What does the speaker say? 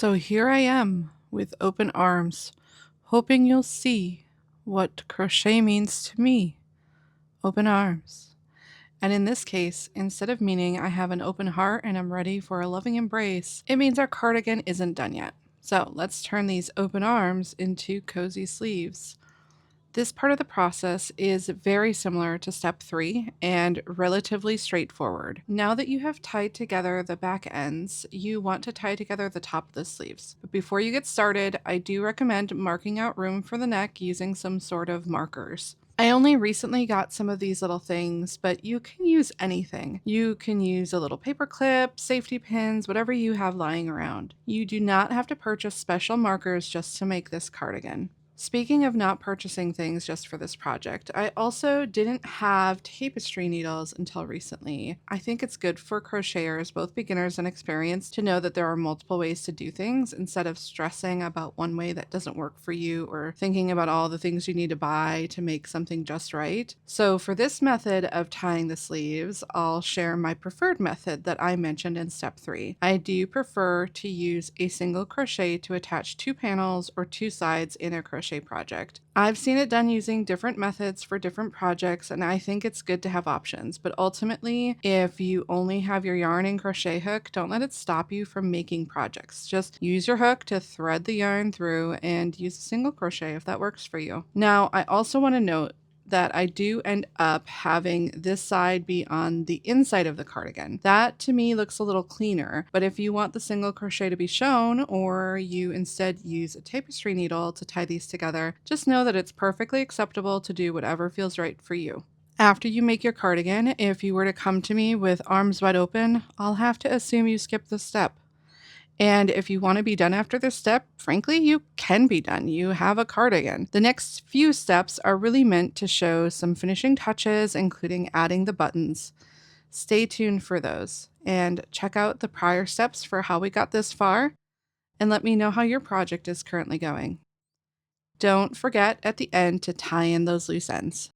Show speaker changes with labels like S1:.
S1: So here I am with open arms, hoping you'll see what crochet means to me. Open arms. And in this case, instead of meaning I have an open heart and I'm ready for a loving embrace, it means our cardigan isn't done yet. So let's turn these open arms into cozy sleeves. This part of the process is very similar to step 3 and relatively straightforward. Now that you have tied together the back ends, you want to tie together the top of the sleeves. But before you get started, I do recommend marking out room for the neck using some sort of markers. I only recently got some of these little things, but you can use anything. You can use a little paper clip, safety pins, whatever you have lying around. You do not have to purchase special markers just to make this cardigan. Speaking of not purchasing things just for this project, I also didn't have tapestry needles until recently. I think it's good for crocheters, both beginners and experienced, to know that there are multiple ways to do things instead of stressing about one way that doesn't work for you or thinking about all the things you need to buy to make something just right. So for this method of tying the sleeves, I'll share my preferred method that I mentioned in step 3. I do prefer to use a single crochet to attach 2 panels or 2 sides in a crochet project. I've seen it done using different methods for different projects, and I think it's good to have options. But ultimately, if you only have your yarn and crochet hook, don't let it stop you from making projects. Just use your hook to thread the yarn through and use a single crochet if that works for you. Now, I also want to note that I do end up having this side be on the inside of the cardigan. That to me looks a little cleaner, but if you want the single crochet to be shown, or you instead use a tapestry needle to tie these together, just know that it's perfectly acceptable to do whatever feels right for you. After you make your cardigan, if you were to come to me with arms wide open, I'll have to assume you skipped this step. And if you want to be done after this step, frankly, you can be done. You have a cardigan. The next few steps are really meant to show some finishing touches, including adding the buttons. Stay tuned for those and check out the prior steps for how we got this far and let me know how your project is currently going. Don't forget at the end to tie in those loose ends.